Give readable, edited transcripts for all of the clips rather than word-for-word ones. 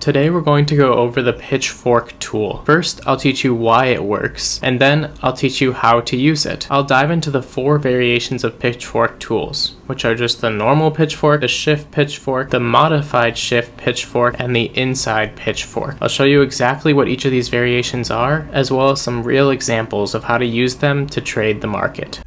Today we're going to go over the Pitchfork tool. First, I'll teach you why it works, and then I'll teach you how to use it. I'll dive into the 4 variations of Pitchfork tools, which are just the normal pitchfork, the Schiff pitchfork, the modified Schiff pitchfork, and the inside pitchfork. I'll show you exactly what each of these variations are, as well as some real examples of how to use them to trade the market.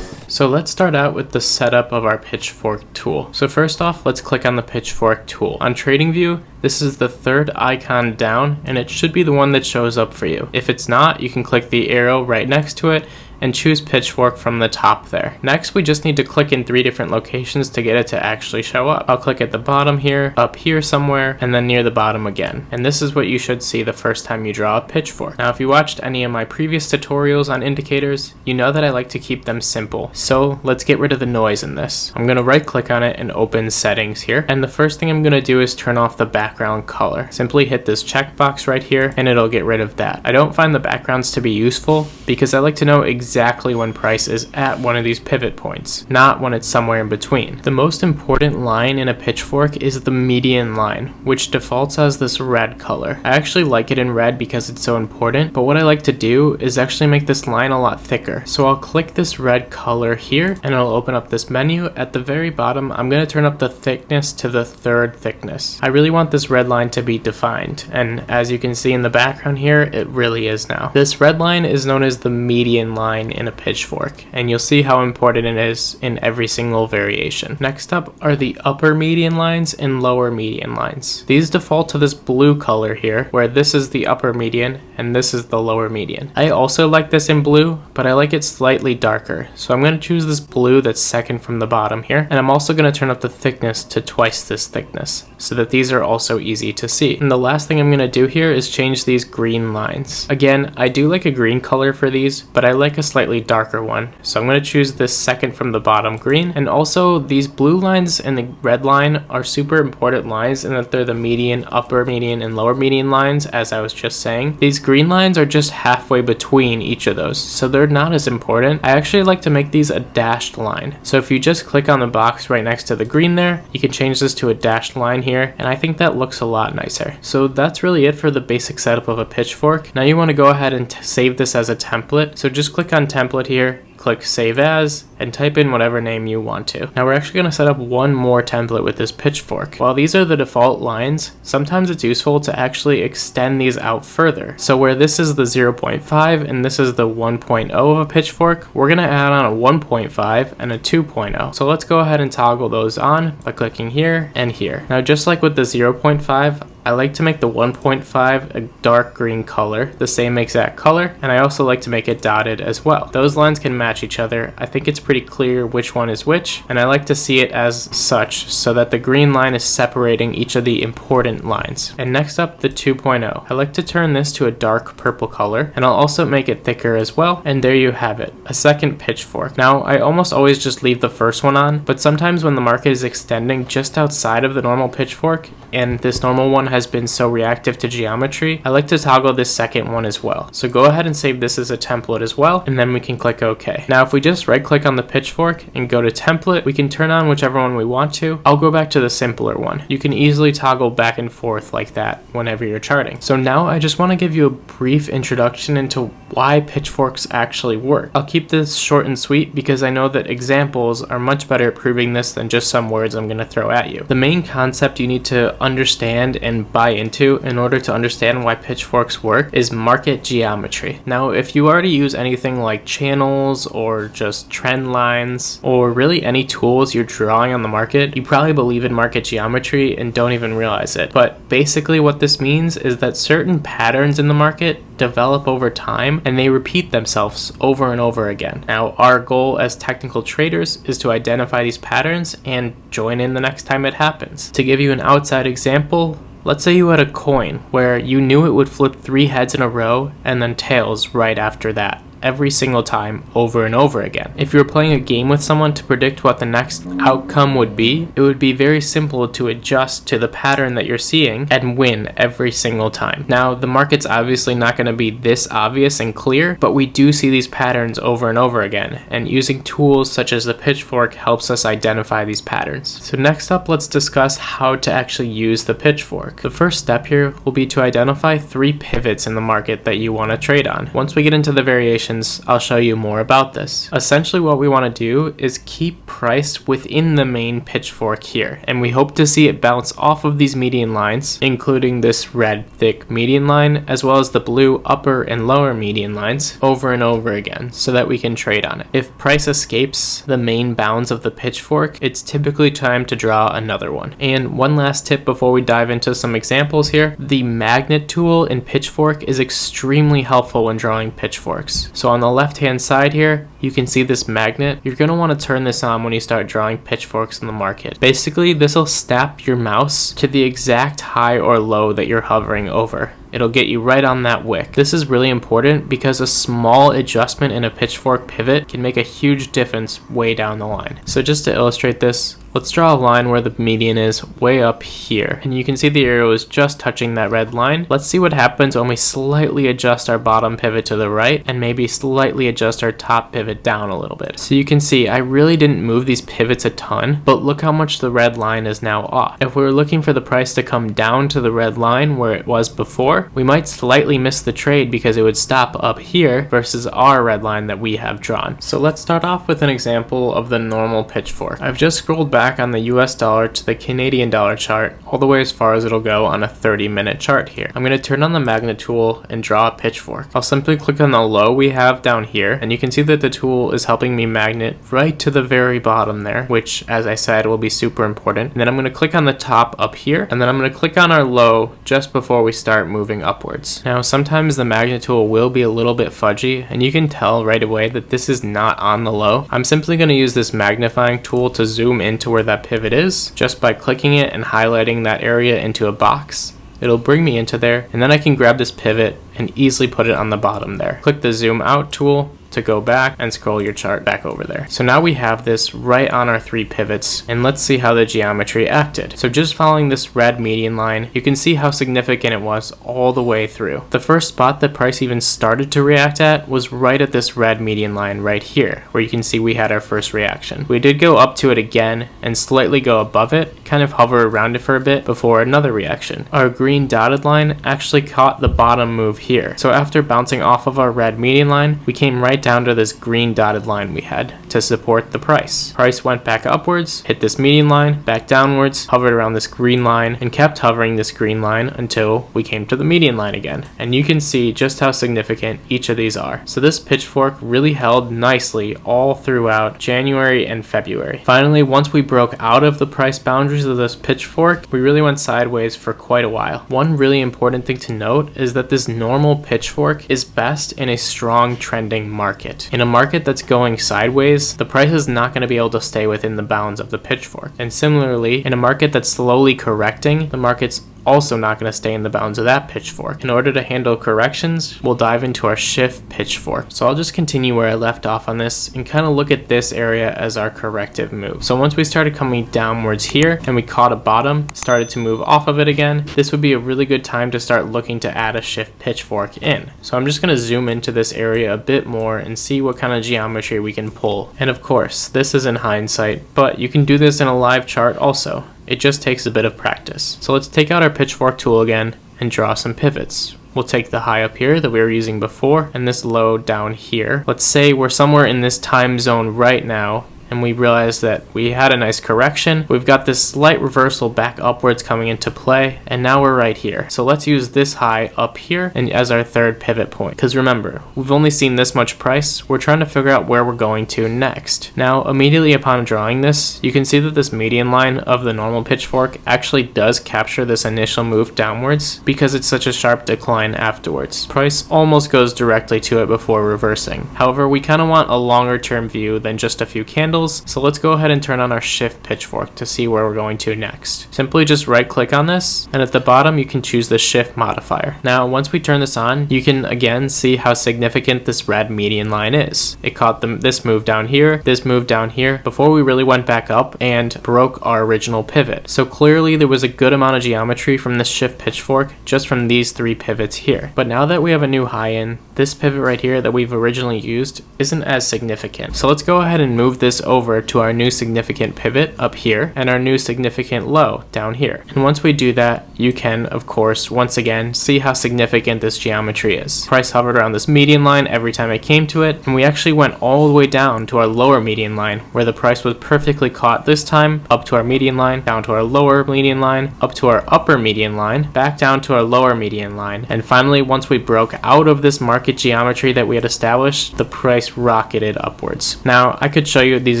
So let's start out with the setup of our Pitchfork tool. So first off, let's click on the Pitchfork tool. On TradingView, this is the 3rd icon down, and it should be the one that shows up for you. If it's not, you can click the arrow right next to it and choose Pitchfork from the top there. Next, we just need to click in 3 different locations to get it to actually show up. I'll click at the bottom here, up here somewhere, and then near the bottom again. And this is what you should see the first time you draw a pitchfork. Now, if you watched any of my previous tutorials on indicators, you know that I like to keep them simple. So let's get rid of the noise in this. I'm gonna right click on it and open settings here. And the first thing I'm gonna do is turn off the background color. Simply hit this checkbox right here and it'll get rid of that. I don't find the backgrounds to be useful because I like to know exactly when price is at one of these pivot points, not when it's somewhere in between. The most important line in a pitchfork is the median line, which defaults as this red color. I actually like it in red because it's so important, but what I like to do is actually make this line a lot thicker. So I'll click this red color here and it'll open up this menu. At the very bottom, I'm going to turn up the thickness to the 3rd thickness. I really want this red line to be defined, and as you can see in the background here, it really is now. This red line is known as the median line in a pitchfork, and you'll see how important it is in every single variation. Next up are the upper median lines and lower median lines. These default to this blue color here, where this is the upper median and this is the lower median. I also like this in blue, but I like it slightly darker, so I'm going to choose this blue that's second from the bottom here, and I'm also going to turn up the thickness to twice this thickness so that these are also easy to see. And the last thing I'm going to do here is change these green lines. Again, I do like a green color for these, but I like a slightly darker one, so I'm going to choose this second from the bottom green. And also, these blue lines and the red line are super important lines in that they're the median, upper median, and lower median lines, as I was just saying. These green lines are just halfway between each of those, so they're not as important. I actually like to make these a dashed line. So if you just click on the box right next to the green there, you can change this to a dashed line here, and I think that looks a lot nicer. So that's really it for the basic setup of a pitchfork. Now you want to go ahead and save this as a template, so just click on template here, click save as, and type in whatever name you want to. Now we're actually going to set up one more template with this pitchfork. While these are the default lines, sometimes it's useful to actually extend these out further. So where this is the 0.5 and this is the 1.0 of a pitchfork, we're going to add on a 1.5 and a 2.0. So let's go ahead and toggle those on by clicking here and here. Now just like with the 0.5, I like to make the 1.5 a dark green color, the same exact color, and I also like to make it dotted as well. Those lines can match each other. I think it's pretty clear which one is which, and I like to see it as such so that the green line is separating each of the important lines. And next up, the 2.0. I like to turn this to a dark purple color, and I'll also make it thicker as well, and there you have it, a second pitchfork. Now, I almost always just leave the first one on, but sometimes when the market is extending just outside of the normal pitchfork, and this normal one has been so reactive to geometry, I like to toggle this second one as well. So go ahead and save this as a template as well, and then we can click OK. Now if we just right click on the pitchfork and go to template, we can turn on whichever one we want to. I'll go back to the simpler one. You can easily toggle back and forth like that whenever you're charting. So now I just want to give you a brief introduction into why pitchforks actually work. I'll keep this short and sweet because I know that examples are much better at proving this than just some words I'm going to throw at you. The main concept you need to understand and buy into in order to understand why pitchforks work is market geometry. Now, if you already use anything like channels or just trend lines or really any tools you're drawing on the market, you probably believe in market geometry and don't even realize it. But basically what this means is that certain patterns in the market develop over time and they repeat themselves over and over again. Now, our goal as technical traders is to identify these patterns and join in the next time it happens. To give you an outside example, let's say you had a coin where you knew it would flip 3 heads in a row and then tails right after that. every single time over and over again. If you were playing a game with someone to predict what the next outcome would be, it would be very simple to adjust to the pattern that you're seeing and win every single time. Now, the market's obviously not going to be this obvious and clear, but we do see these patterns over and over again, and using tools such as the Pitchfork helps us identify these patterns. So next up, let's discuss how to actually use the Pitchfork. The first step here will be to identify 3 pivots in the market that you want to trade on. Once we get into the variations, I'll show you more about this. Essentially, what we want to do is keep price within the main Pitchfork here, and we hope to see it bounce off of these median lines, including this red thick median line, as well as the blue upper and lower median lines over and over again, so that we can trade on it. If price escapes the main bounds of the Pitchfork, it's typically time to draw another one. And one last tip before we dive into some examples here, the magnet tool in Pitchfork is extremely helpful when drawing Pitchforks. So on the left hand side here, you can see this magnet. You're going to want to turn this on when you start drawing Pitchforks in the market. Basically, this will snap your mouse to the exact high or low that you're hovering over. It'll get you right on that wick. This is really important because a small adjustment in a Pitchfork pivot can make a huge difference way down the line. So just to illustrate this, let's draw a line where the median is way up here, and you can see the arrow is just touching that red line. Let's see what happens when we slightly adjust our bottom pivot to the right and maybe slightly adjust our top pivot down a little bit. So you can see I really didn't move these pivots a ton, but look how much the red line is now off. If we were looking for the price to come down to the red line where it was before, we might slightly miss the trade because it would stop up here versus our red line that we have drawn. So let's start off with an example of the normal Pitchfork. I've just scrolled back on the US dollar to the Canadian dollar chart, all the way as far as it'll go on a 30-minute chart here. I'm going to turn on the magnet tool and draw a Pitchfork. I'll simply click on the low we have down here, and you can see that the tool is helping me magnet right to the very bottom there, which, as I said, will be super important. And then I'm going to click on the top up here, and then I'm going to click on our low just before we start moving upwards. Now, sometimes the magnet tool will be a little bit fudgy, and you can tell right away that this is not on the low. I'm simply going to use this magnifying tool to zoom into where that pivot is just by clicking it and highlighting that area into a box. It'll bring me into there, and then I can grab this pivot and easily put it on the bottom there. Click the zoom out tool to go back and scroll your chart back over there. So now we have this right on our 3 pivots, and let's see how the geometry acted. So just following this red median line, you can see how significant it was all the way through. The first spot that price even started to react at was right at this red median line right here, where you can see we had our first reaction. We did go up to it again and slightly go above it, kind of hover around it for a bit before another reaction. Our green dotted line actually caught the bottom move here. So after bouncing off of our red median line, we came right down to this green dotted line we had to support the price. Price went back upwards, hit this median line, back downwards, hovered around this green line, and kept hovering this green line until we came to the median line again. And you can see just how significant each of these are. So this Pitchfork really held nicely all throughout January and February. Finally, once we broke out of the price boundaries of this Pitchfork, we really went sideways for quite a while. One really important thing to note is that this normal Pitchfork is best in a strong trending market. In a market that's going sideways, the price is not going to be able to stay within the bounds of the Pitchfork. And similarly, in a market that's slowly correcting, the market's also not going to stay in the bounds of that Pitchfork. In order to handle corrections, we'll dive into our Schiff Pitchfork. So I'll just continue where I left off on this and kind of look at this area as our corrective move. So once we started coming downwards here and we caught a bottom, started to move off of it again, this would be a really good time to start looking to add a Schiff Pitchfork in. So I'm just going to zoom into this area a bit more and see what kind of geometry we can pull. And of course, this is in hindsight, but you can do this in a live chart also. It just takes a bit of practice. So let's take out our Pitchfork tool again and draw some pivots. We'll take the high up here that we were using before and this low down here. Let's say we're somewhere in this time zone right now, and we realize that we had a nice correction. We've got this slight reversal back upwards coming into play, and now we're right here. So let's use this high up here and as our third pivot point. Because remember, we've only seen this much price. We're trying to figure out where we're going to next. Now, immediately upon drawing this, you can see that this median line of the normal Pitchfork actually does capture this initial move downwards because it's such a sharp decline afterwards. Price almost goes directly to it before reversing. However, we kind of want a longer term view than just a few candles, candles. So let's go ahead and turn on our Schiff pitchfork to see where we're going to next. Simply just right click on this, and at the bottom you can choose the Schiff modifier. Now once we turn this on, you can again see how significant this red median line is. It caught this move down here, this move down here, before we really went back up and broke our original pivot. So clearly there was a good amount of geometry from this Schiff pitchfork just from these 3 pivots here. But now that we have a new high in, this pivot right here that we've originally used isn't as significant. So let's go ahead and move this over to our new significant pivot up here and our new significant low down here. And once we do that, you can, of course, once again, see how significant this geometry is. Price hovered around this median line every time I came to it, and we actually went all the way down to our lower median line where the price was perfectly caught this time, up to our median line, down to our lower median line, up to our upper median line, back down to our lower median line. And finally, once we broke out of this market geometry that we had established, the price rocketed upwards. Now, I could show you these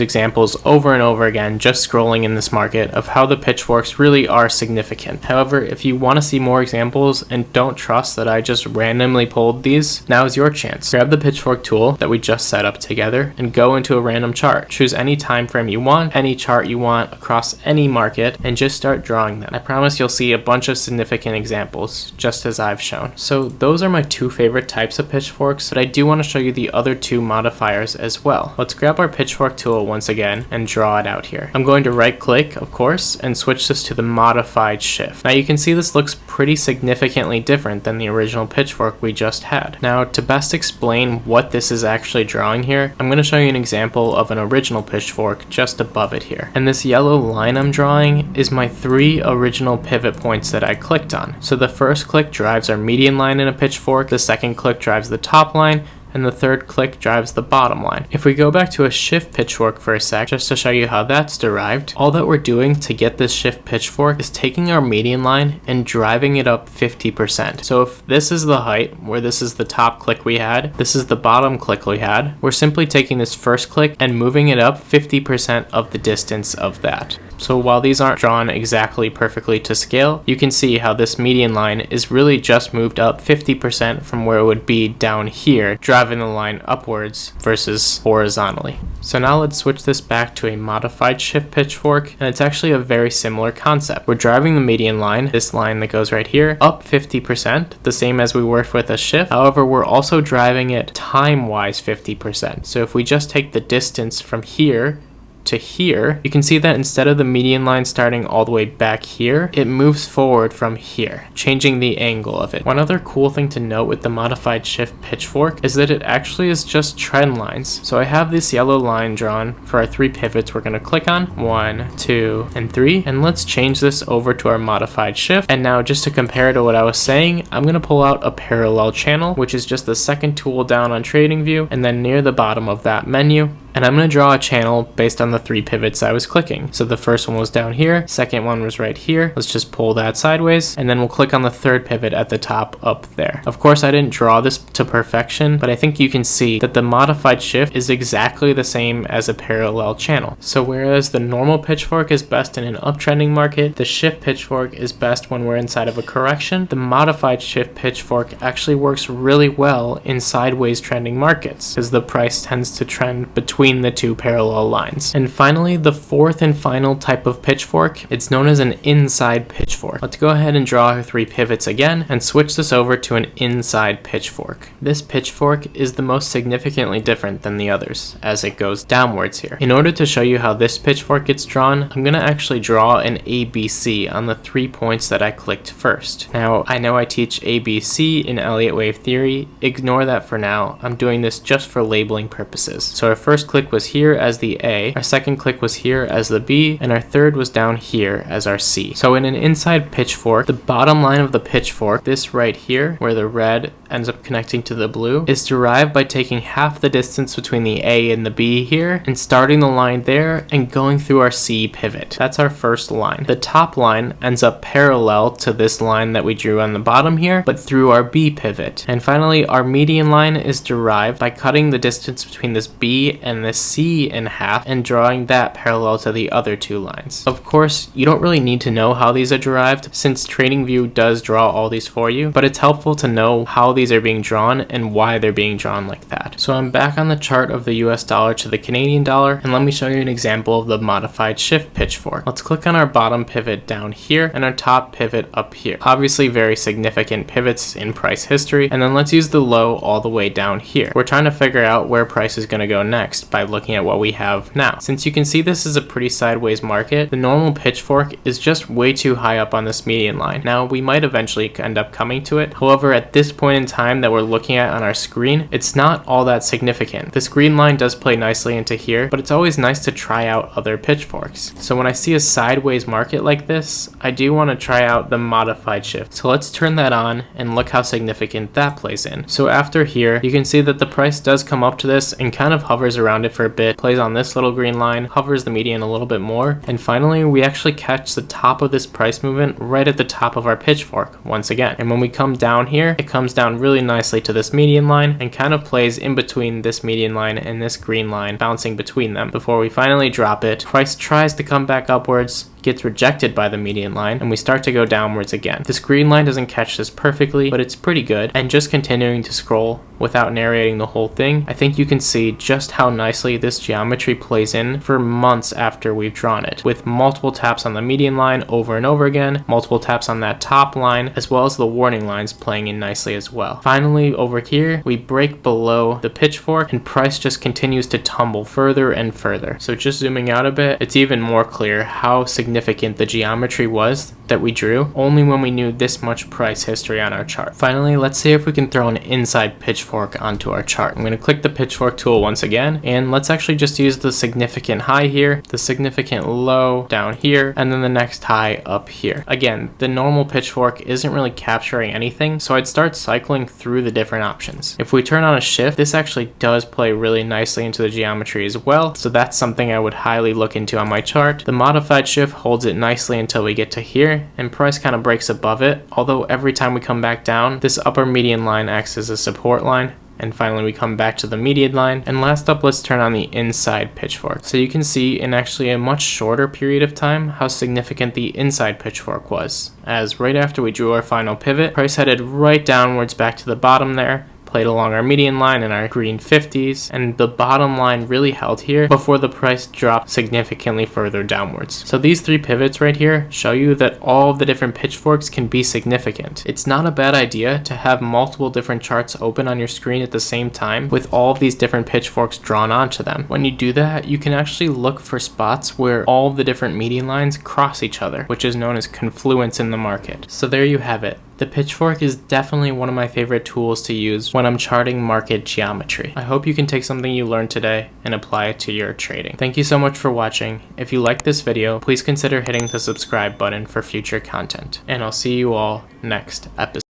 examples over and over again just scrolling in this market of how the pitchforks really are significant. However, if you want to see more examples and don't trust that I just randomly pulled these, now is your chance. Grab the Pitchfork tool that we just set up together and go into a random chart. Choose any time frame you want, any chart you want across any market, and just start drawing them. I promise you'll see a bunch of significant examples, just as I've shown. So those are my 2 favorite types of pitchforks, but I do want to show you the other 2 modifiers as well. Let's grab our Pitchfork tool once again and draw it out here. I'm going to right click, of course, and switch this to the modified Schiff. Now you can see this looks pretty significantly different than the original pitchfork we just had. Now to best explain what this is actually drawing here, I'm going to show you an example of an original pitchfork just above it here. And this yellow line I'm drawing is my 3 original pivot points that I clicked on. So the first click drives our median line in a pitchfork, the second click drives the top line, and the third click drives the bottom line. If we go back to a Schiff pitchfork for a sec, just to show you how that's derived, all that we're doing to get this Schiff pitchfork is taking our median line and driving it up 50%. So if this is the height, where this is the top click we had, this is the bottom click we had, we're simply taking this first click and moving it up 50% of the distance of that. So while these aren't drawn exactly perfectly to scale, you can see how this median line is really just moved up 50% from where it would be down here, driving the line upwards versus horizontally. So now let's switch this back to a modified Schiff pitchfork, and it's actually a very similar concept. We're driving the median line, this line that goes right here, up 50%, the same as we worked with a Schiff. However, we're also driving it time-wise 50%. So if we just take the distance from here to here, you can see that instead of the median line starting all the way back here, it moves forward from here, changing the angle of it. One other cool thing to note with the modified Schiff pitchfork is that it actually is just trend lines. So I have this yellow line drawn for our 3 pivots we're going to click on, 1, 2, and 3, and let's change this over to our modified Schiff. And now just to compare to what I was saying, I'm going to pull out a parallel channel, which is just the second tool down on TradingView, and then near the bottom of that menu, and I'm going to draw a channel based on the 3 pivots I was clicking. So the first one was down here, second one was right here. Let's just pull that sideways, and then we'll click on the 3rd pivot at the top up there. Of course, I didn't draw this to perfection, but I think you can see that the modified Schiff is exactly the same as a parallel channel. So whereas the normal pitchfork is best in an uptrending market, the Schiff pitchfork is best when we're inside of a correction. The modified Schiff pitchfork actually works really well in sideways trending markets, because the price tends to trend between the 2 parallel lines. And finally, the 4th and final type of pitchfork, it's known as an inside pitchfork. Let's go ahead and draw our 3 pivots again and switch this over to an inside pitchfork. This pitchfork is the most significantly different than the others as it goes downwards here. In order to show you how this pitchfork gets drawn, I'm going to actually draw an ABC on the 3 points that I clicked first. Now, I know I teach ABC in Elliott wave theory. Ignore that for now. I'm doing this just for labeling purposes. So our first click was here as the A, our second click was here as the B, and our third was down here as our C. So in an inside pitchfork, the bottom line of the pitchfork, this right here, where the red ends up connecting to the blue, is derived by taking half the distance between the A and the B here, and starting the line there and going through our C pivot. That's our first line. The top line ends up parallel to this line that we drew on the bottom here, but through our B pivot. And finally, our median line is derived by cutting the distance between this B and the C in half and drawing that parallel to the other two lines. Of course, you don't really need to know how these are derived since TradingView does draw all these for you, but it's helpful to know how these are being drawn and why they're being drawn like that. So I'm back on the chart of the US dollar to the Canadian dollar, and let me show you an example of the modified Schiff pitchfork. Let's click on our bottom pivot down here and our top pivot up here. Obviously very significant pivots in price history, and then let's use the low all the way down here. We're trying to figure out where price is going to go next by looking at what we have now. Since you can see this is a pretty sideways market, the normal pitchfork is just way too high up on this median line. Now we might eventually end up coming to it. However, at this point in time that we're looking at on our screen, it's not all that significant. This green line does play nicely into here, but it's always nice to try out other pitchforks. So when I see a sideways market like this, I do want to try out the modified Schiff. So let's turn that on and look how significant that plays in. So after here, you can see that the price does come up to this and kind of hovers around it for a bit, plays on this little green line, hovers the median a little bit more, and finally we actually catch the top of this price movement right at the top of our pitchfork once again. And when we come down here, it comes down really nicely to this median line and kind of plays in between this median line and this green line, bouncing between them before we finally drop it. Price tries to come back upwards, gets rejected by the median line, and we start to go downwards again. This green line doesn't catch this perfectly, but it's pretty good. And just continuing to scroll without narrating the whole thing, I think you can see just how nicely this geometry plays in for months after we've drawn it, with multiple taps on the median line over and over again, multiple taps on that top line, as well as the warning lines playing in nicely as well. Finally, over here, we break below the pitchfork and price just continues to tumble further and further. So just zooming out a bit, it's even more clear how significant the geometry was that we drew only when we knew this much price history on our chart. Finally, let's see if we can throw an inside pitchfork onto our chart. I'm going to click the Pitchfork tool once again, and let's actually just use the significant high here, the significant low down here, and then the next high up here. Again, the normal pitchfork isn't really capturing anything, so I'd start cycling through the different options. If we turn on a shift, this actually does play really nicely into the geometry as well, so that's something I would highly look into on my chart. The modified shift holds it nicely until we get to here, and price kind of breaks above it, although every time we come back down, this upper median line acts as a support line, and finally we come back to the median line. And last up, let's turn on the inside pitchfork. So you can see in actually a much shorter period of time how significant the inside pitchfork was, as right after we drew our final pivot, price headed right downwards back to the bottom there, played along our median line in our green 50s, and the bottom line really held here before the price dropped significantly further downwards. So these three pivots right here show you that all of the different pitchforks can be significant. It's not a bad idea to have multiple different charts open on your screen at the same time with all of these different pitchforks drawn onto them. When you do that, you can actually look for spots where all of the different median lines cross each other, which is known as confluence in the market. So there you have it. The pitchfork is definitely one of my favorite tools to use when I'm charting market geometry. I hope you can take something you learned today and apply it to your trading. Thank you so much for watching. If you liked this video, please consider hitting the subscribe button for future content. And I'll see you all next episode.